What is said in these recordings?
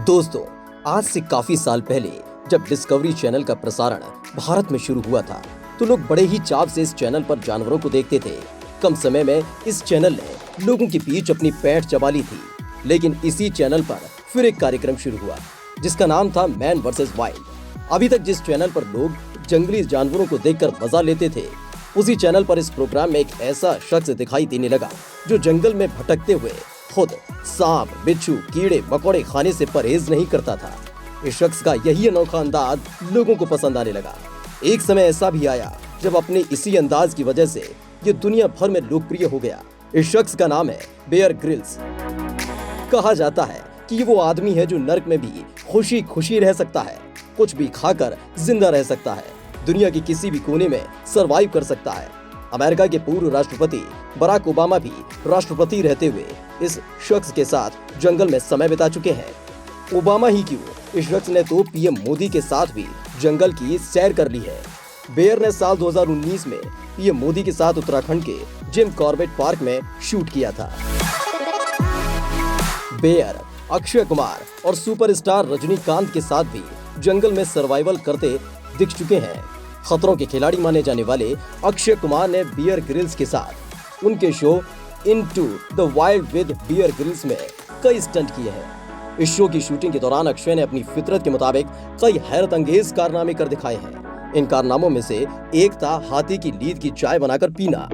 दोस्तों, आज से काफी साल पहले जब डिस्कवरी चैनल का प्रसारण भारत में शुरू हुआ था तो लोग बड़े ही चाव से इस चैनल पर जानवरों को देखते थे। कम समय में इस चैनल ने लोगों की पीठ अपनी पैठ चबा ली थी। लेकिन इसी चैनल पर फिर एक कार्यक्रम शुरू हुआ जिसका नाम था मैन वर्सेस वाइल्ड। अभी तक जिस चैनल पर लोग जंगली जानवरों को देखकर मजा लेते थे, उसी चैनल पर इस प्रोग्राम में एक ऐसा शख्स दिखाई देने लगा जो जंगल में भटकते हुए खुद सांप, बिच्छू, कीड़े मकोड़े खाने से परहेज नहीं करता था। इस शख्स का यही अनोखा अंदाज लोगों को पसंद आने लगा। एक समय ऐसा भी आया जब अपने इसी अंदाज की वजह से ये दुनिया भर में लोकप्रिय हो गया। इस शख्स का नाम है बेयर ग्रिल्स। कहा जाता है कि वो आदमी है जो नर्क में भी खुशी खुशी रह सकता है, कुछ भी खाकर जिंदा रह सकता है, दुनिया के किसी भी कोने में सरवाइव कर सकता है। अमेरिका के पूर्व राष्ट्रपति बराक ओबामा भी राष्ट्रपति रहते हुए इस शख्स के साथ जंगल में समय बिता चुके हैं। ओबामा ही क्यों, इस शख्स ने तो पीएम मोदी के साथ भी जंगल की सैर कर ली है। बेयर ने साल 2019 में पीएम मोदी के साथ उत्तराखंड के जिम कॉर्बेट पार्क में शूट किया था। बेयर अक्षय कुमार और सुपरस्टार रजनीकांत के साथ भी जंगल में सर्वाइवल करते दिख चुके हैं। खतरों के खिलाड़ी माने जाने वाले अक्षय कुमार ने बेयर ग्रिल्स के साथ उनके show into the wild with Bear Grylls में कई स्टंट किए हैं। इस शो की शूटिंग के दौरान अक्षय ने अपनी फितरत के मुताबिक कई हैरत अंगेज कारनामे कर दिखाए हैं। इन कारनामों में से एक था हाथी की लीद की चाय बनाकर पीना।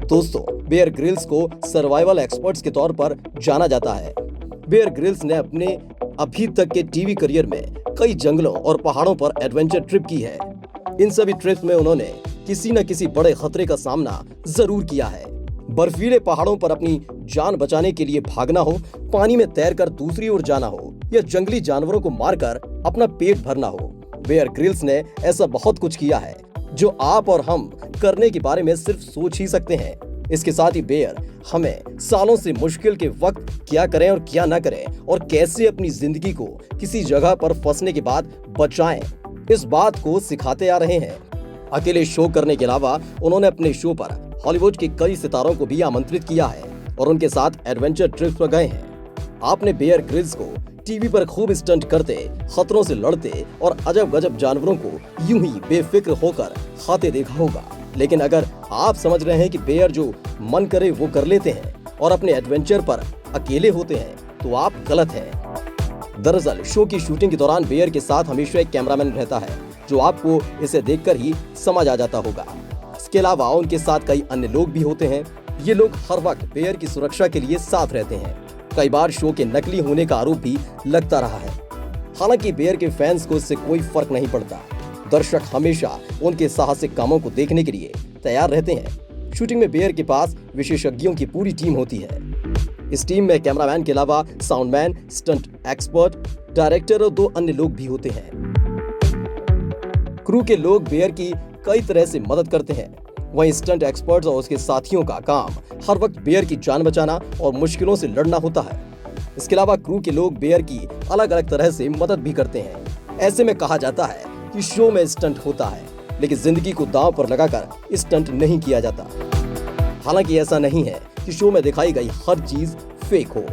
दोस्तों, बेयर ग्रिल्स को सर्वाइवल एक्सपर्ट्स के तौर पर जाना जाता है। बेयर ग्रिल्स ने अपने अभी तक के टीवी करियर में कई जंगलों और पहाड़ों पर एडवेंचर ट्रिप की है। इन सभी ट्रिप्स में उन्होंने किसी न किसी बड़े खतरे का सामना जरूर किया है। बर्फीले पहाड़ों पर अपनी जान बचाने के लिए भागना हो, पानी में तैरकर दूसरी ओर जाना हो या जंगली जानवरों को मारकर अपना पेट भरना हो, बेयर ग्रिल्स ने ऐसा बहुत कुछ किया है जो आप और हम करने के बारे में सिर्फ सोच ही सकते हैं। इसके साथ ही बेयर हमें सालों से मुश्किल के वक्त क्या करें और क्या ना करें और कैसे अपनी जिंदगी को किसी जगह पर फंसने के बाद बचाएं, इस बात को सिखाते आ रहे हैं। अकेले शो करने के अलावा उन्होंने अपने शो पर हॉलीवुड के कई सितारों को भी आमंत्रित किया है और उनके साथ एडवेंचर ट्रिप्स पर गए हैं। आपने बेयर ग्रिल्स को टीवी पर खूब स्टंट करते, खतरों से लड़ते और अजब गजब जानवरों को यूं ही बेफिक्र होकर खाते देखा होगा। लेकिन अगर आप समझ रहे हैं कि बेयर जो मन करे वो कर लेते हैं और अपने एडवेंचर पर अकेले होते हैं, तो आप गलत हैं। दरअसल शो की शूटिंग के दौरान बेयर के साथ हमेशा एक कैमरामैन रहता है जो आपको इसे देखकर ही समझ आ जाता होगा। इसके अलावा उनके साथ कई अन्य लोग भी होते हैं। ये लोग हर वक्त बेयर की सुरक्षा के लिए साथ रहते हैं। कई बार शो के नकली होने का आरोप भी लगता रहा है। हालांकि बेयर के फैंस को इससे कोई फर्क नहीं पड़ता। दर्शक हमेशा उनके साहसिक कामों को देखने के लिए तैयार रहते हैं। शूटिंग में बेयर के पास विशेषज्ञों की पूरी टीम होती है। इस टीम में कैमरामैन के अलावा साउंडमैन, स्टंट एक्सपर्ट, डायरेक्टर और 2 अन्य लोग भी होते हैं। क्रू के लोग बेयर की कई तरह से मदद करते हैं। वहीं स्टंट एक्सपर्ट्स और उसके साथियों का काम हर वक्त बेयर की जान बचाना और मुश्किलों से लड़ना होता है। इसके अलावा क्रू के लोग बेयर की अलग अलग तरह से मदद भी करते हैं। ऐसे में कहा जाता है कि शो में स्टंट होता है, लेकिन जिंदगी को दांव पर लगाकर स्टंट नहीं किया जाता। हालांकि ऐसा नहीं है कि शो में दिखाई गई हर चीज फेक हो।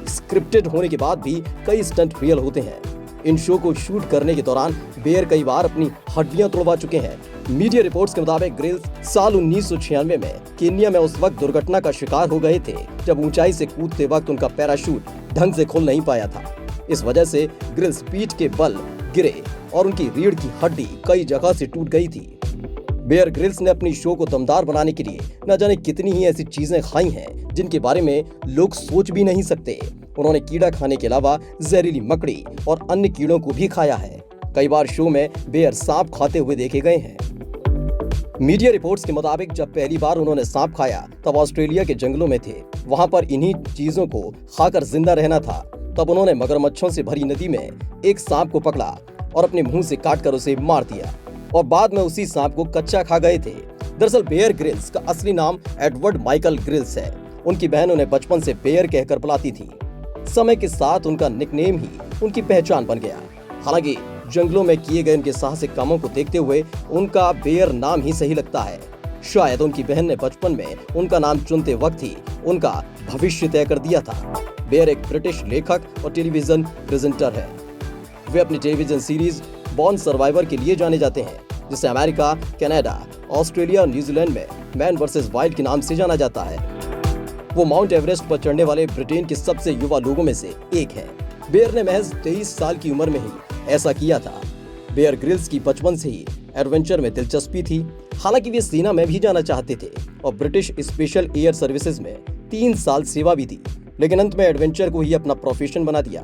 स्क्रिप्टेड होने के बाद भी कई स्टंट रियल होते हैं। इन शो को शूट करने के दौरान बेयर कई बार अपनी हड्डियां तोड़वा चुके हैं। मीडिया रिपोर्ट्स के मुताबिक ग्रिल्स साल 1996 में केन्या में उस वक्त दुर्घटना का शिकार हो गए थे जब ऊंचाई से कूदते वक्त उनका पैराशूट ढंग से खुल नहीं पाया था। इस वजह से ग्रिल्स पीठ के बल गिरे और उनकी रीढ़ की हड्डी कई जगह से टूट गई थी। बेयर ग्रिल्स ने अपनी शो को दमदार बनाने के लिए न जाने कितनी ही ऐसी चीजें खाई हैं जिनके बारे में लोग सोच भी नहीं सकते। उन्होंने कीड़ा खाने के अलावा जहरीली मकड़ी और अन्य कीड़ों को भी खाया है। कई बार शो में बेयर सांप खाते हुए देखे गए हैं। मीडिया रिपोर्ट्स के मुताबिक जब पहली बार उन्होंने सांप खाया तब ऑस्ट्रेलिया के जंगलों में थे। वहां पर इन्हीं चीजों को खाकर जिंदा रहना था। तब उन्होंने मगरमच्छों से भरी नदी में एक सांप को पकड़ा और अपने मुंह से काटकर उसे मार दिया और बाद में उसी सांप को कच्चा खा गए थे। दरअसल बेयर ग्रिल्स का असली नाम एडवर्ड माइकल ग्रिल्स है। उनकी बहन उन्हें बचपन से बेयर कहकर बुलाती थी। समय के साथ उनका निकनेम ही उनकी पहचान बन गया। हालांकि जंगलों में किए गए उनके साहसिक कामों को देखते हुए उनका बेयर नाम ही सही लगता है। शायद उनकी बहन ने बचपन में उनका नाम चुनते वक्त ही उनका भविष्य तय कर दिया था। बेयर एक ब्रिटिश लेखक और टेलीविजन प्रेजेंटर है। वे अपनी टेलीविजन सीरीज बॉर्न सर्वाइवर के लिए जाने जाते हैं, जिसे अमेरिका, कनाडा, ऑस्ट्रेलिया और न्यूजीलैंड में मैन वर्सेस वाइल्ड के नाम से जाना जाता है। वो माउंट एवरेस्ट पर चढ़ने वाले ब्रिटेन के सबसे युवा लोगों में से एक है। बेयर ने महज 23 साल की उम्र में ही ऐसा किया था। बेयर ग्रिल्स की बचपन से ही एडवेंचर में दिलचस्पी थी। हालांकि वे सेना में भी जाना चाहते थे और ब्रिटिश स्पेशल एयर सर्विसेज में 3 साल सेवा भी दी, लेकिन अंत में एडवेंचर को ही अपना प्रोफेशन बना दिया।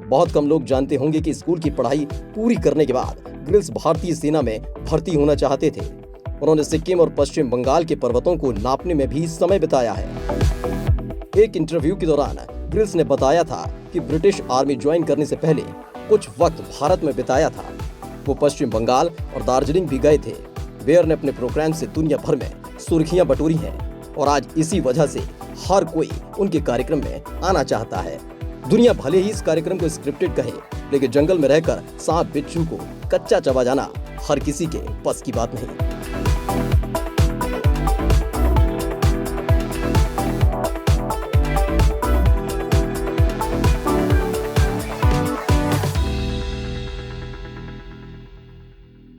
बहुत कम लोग जानते होंगे कि स्कूल की पढ़ाई पूरी करने के बाद ग्रिल्स भारतीय सेना में भर्ती होना चाहते थे। उन्होंने सिक्किम और पश्चिम बंगाल के पर्वतों को नापने में भी समय बिताया है। एक इंटरव्यू के दौरान ग्रिल्स ने बताया था कि ब्रिटिश आर्मी ज्वाइन करने से पहले कुछ वक्त भारत में बिताया था। वो पश्चिम बंगाल और दार्जिलिंग भी गए थे। बेयर ने अपने प्रोग्राम से दुनिया भर में सुर्खियां बटोरी हैं और आज इसी वजह से हर कोई उनके कार्यक्रम में आना चाहता है। दुनिया भले ही इस कार्यक्रम को स्क्रिप्टेड कहे, लेकिन जंगल में रहकर सांप बिच्छू को कच्चा चबा जाना हर किसी के बस की बात नहीं।